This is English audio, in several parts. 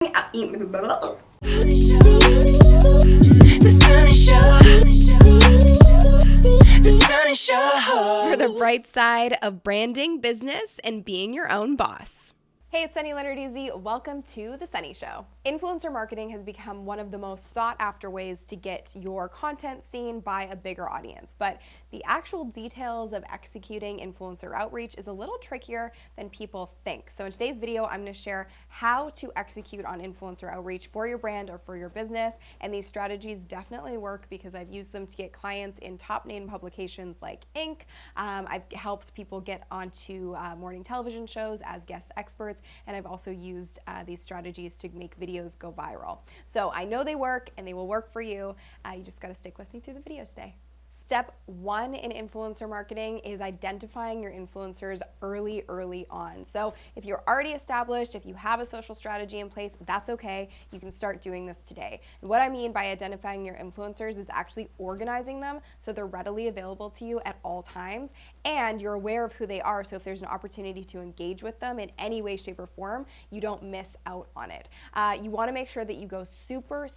The Sunny Show. For the bright side of branding, business, and being your own boss. Hey, it's Sunny Lenarduzzi. Welcome to The Sunny Show. Influencer marketing has become one of the most sought after ways to get your content seen by a bigger audience, but the actual details of executing influencer outreach is a little trickier than people think. So in today's video, I'm going to share how to execute on influencer outreach for your brand or for your business, and these strategies definitely work because I've used them to get clients in top name publications like Inc. I've helped people get onto morning television shows as guest experts, and I've also used these strategies to make videos go viral. So I know they work and they will work for you. You just got to stick with me through the video today. Step one in influencer marketing is identifying your influencers early on. So if you're already established, if you have a social strategy in place, that's okay. You can start doing this today. And what I mean by identifying your influencers is actually organizing them so they're readily available to you at all times and you're aware of who they are. So if there's an opportunity to engage with them in any way, shape, or form, you don't miss out on it. You want to make sure that you go super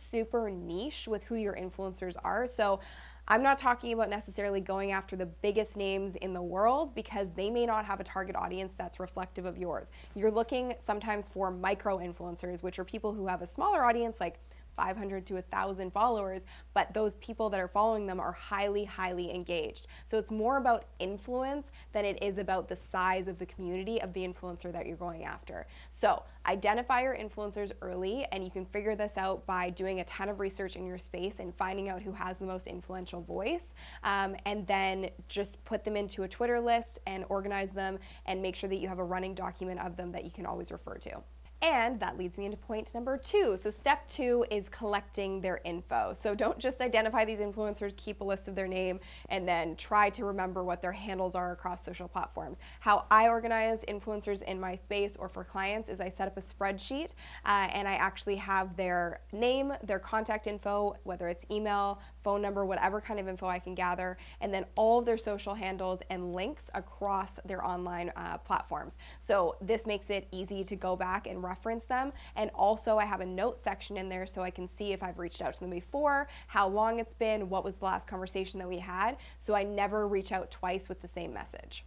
niche with who your influencers are. So I'm not talking about necessarily going after the biggest names in the world because they may not have a target audience that's reflective of yours. You're looking sometimes for micro influencers, which are people who have a smaller audience, like 500 to 1,000 followers, but those people that are following them are highly engaged. So it's more about influence than it is about the size of the community of the influencer that you're going after. So identify your influencers early, and you can figure this out by doing a ton of research in your space and finding out who has the most influential voice, and then just put them into a Twitter list and organize them and make sure that you have a running document of them that you can always refer to. And that leads me into point number 2. So step 2 is collecting their info. So don't just identify these influencers, keep a list of their name, and then try to remember what their handles are across social platforms. How I organize influencers in my space or for clients is I set up a spreadsheet and I actually have their name, their contact info, whether it's email, phone number, whatever kind of info I can gather, and then all of their social handles and links across their online platforms. So this makes it easy to go back and reference them, and also I have a note section in there so I can see if I've reached out to them before, how long it's been, what was the last conversation that we had, so I never reach out twice with the same message.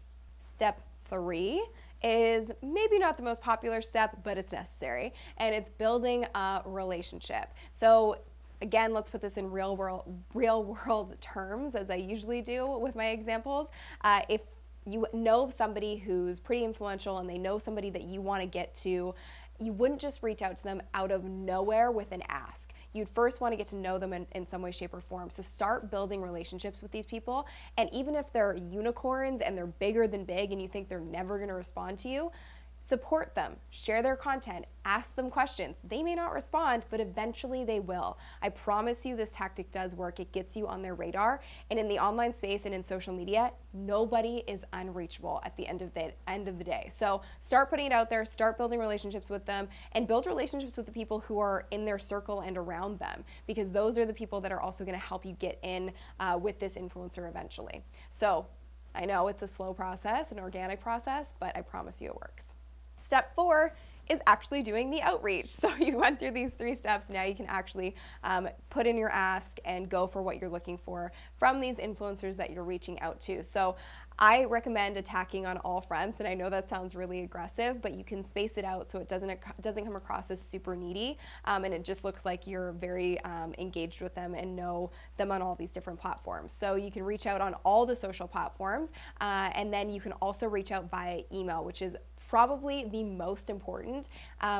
Step 3 is maybe not the most popular step, but it's necessary, and it's building a relationship. So again, let's put this in real world terms, as I usually do with my examples. If you know somebody who's pretty influential and they know somebody that you want to get to, you wouldn't just reach out to them out of nowhere with an ask. You'd first want to get to know them in some way, shape, or form. So start building relationships with these people. And even if they're unicorns and they're bigger than big and you think they're never going to respond to you, support them, share their content, ask them questions. They may not respond, but eventually they will. I promise you this tactic does work. It gets you on their radar. And in the online space and in social media, nobody is unreachable at the end of the day. So start putting it out there, start building relationships with them, and build relationships with the people who are in their circle and around them, because those are the people that are also gonna help you get in with this influencer eventually. So I know it's a slow process, an organic process, but I promise you it works. Step 4 is actually doing the outreach. So you went through these 3 steps. Now you can actually put in your ask and go for what you're looking for from these influencers that you're reaching out to. So I recommend attacking on all fronts, and I know that sounds really aggressive, but you can space it out so it doesn't come across as super needy, and it just looks like you're very engaged with them and know them on all these different platforms. So you can reach out on all the social platforms, and then you can also reach out via email, which is probably the most important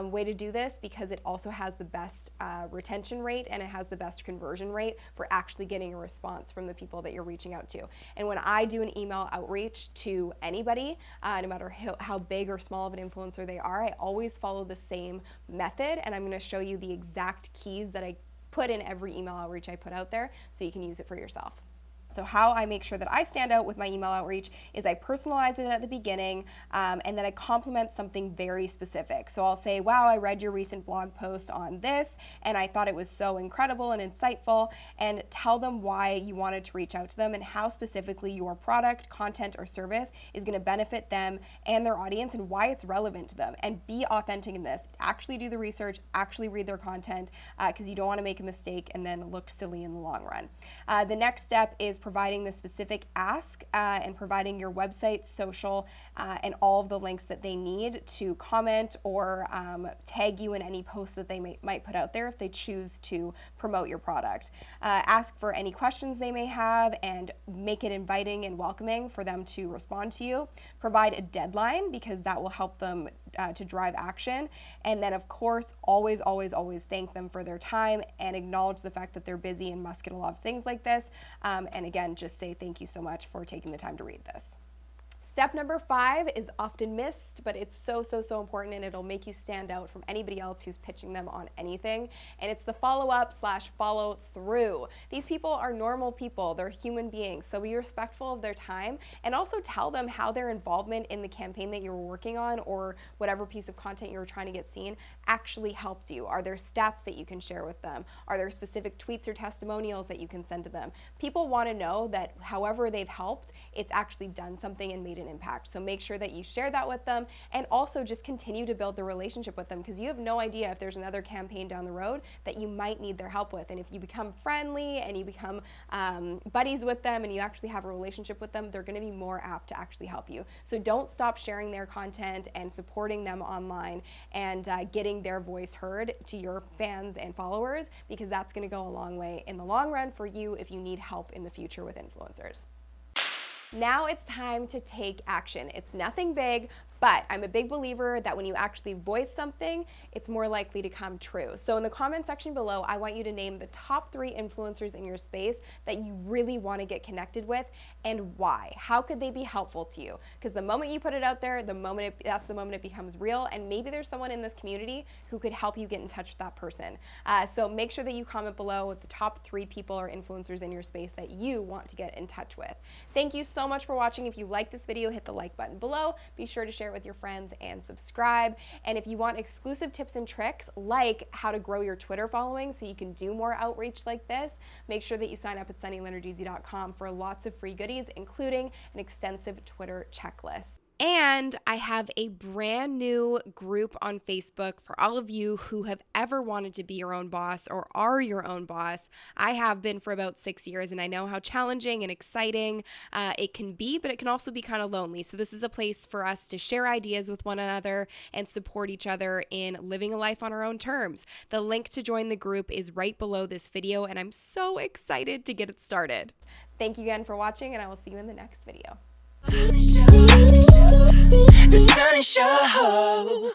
way to do this, because it also has the best retention rate and it has the best conversion rate for actually getting a response from the people that you're reaching out to. And when I do an email outreach to anybody, no matter how big or small of an influencer they are, I always follow the same method, and I'm going to show you the exact keys that I put in every email outreach I put out there so you can use it for yourself. So how I make sure that I stand out with my email outreach is I personalize it at the beginning, and then I complement something very specific. So I'll say, wow, I read your recent blog post on this, and I thought it was so incredible and insightful, and tell them why you wanted to reach out to them and how specifically your product, content, or service is going to benefit them and their audience and why it's relevant to them. And be authentic in this. Actually do the research, actually read their content, because you don't want to make a mistake and then look silly in the long run. The next step is providing the specific ask and providing your website, social, and all of the links that they need to comment or tag you in any post that they might put out there if they choose to promote your product. Ask for any questions they may have and make it inviting and welcoming for them to respond to you. Provide a deadline because that will help them to drive action. And then of course, always thank them for their time and acknowledge the fact that they're busy and must get a lot of things like this. And again, just say thank you so much for taking the time to read this. Step number 5 is often missed, but it's so important, and it'll make you stand out from anybody else who's pitching them on anything. And it's the follow-up/follow through. These people are normal people. They're human beings. So be respectful of their time and also tell them how their involvement in the campaign that you're working on or whatever piece of content you were trying to get seen actually helped you. Are there stats that you can share with them? Are there specific tweets or testimonials that you can send to them? People want to know that however they've helped, it's actually done something and made an impact. So make sure that you share that with them and also just continue to build the relationship with them because you have no idea if there's another campaign down the road that you might need their help with. And if you become friendly and you become buddies with them and you actually have a relationship with them, they're going to be more apt to actually help you. So don't stop sharing their content and supporting them online and getting their voice heard to your fans and followers because that's going to go a long way in the long run for you if you need help in the future with influencers. Now it's time to take action. It's nothing big, but I'm a big believer that when you actually voice something, it's more likely to come true. So in the comment section below, I want you to name the top 3 influencers in your space that you really want to get connected with and why. How could they be helpful to you? Because the moment you put it out there, that's the moment it becomes real, and maybe there's someone in this community who could help you get in touch with that person. So make sure that you comment below with the top 3 people or influencers in your space that you want to get in touch with. Thank you so much for watching. If you like this video, hit the like button below. Be sure to share it with your friends and subscribe. And if you want exclusive tips and tricks like how to grow your Twitter following so you can do more outreach like this, make sure that you sign up at sunnyleonarduzzi.com for lots of free goodies, including an extensive Twitter checklist. And I have a brand new group on Facebook for all of you who have ever wanted to be your own boss or are your own boss. I have been for about 6 years, and I know how challenging and exciting it can be, but it can also be kind of lonely. So this is a place for us to share ideas with one another and support each other in living a life on our own terms. The link to join the group is right below this video, and I'm so excited to get it started. Thank you again for watching, and I will see you in the next video. The Sunny Show.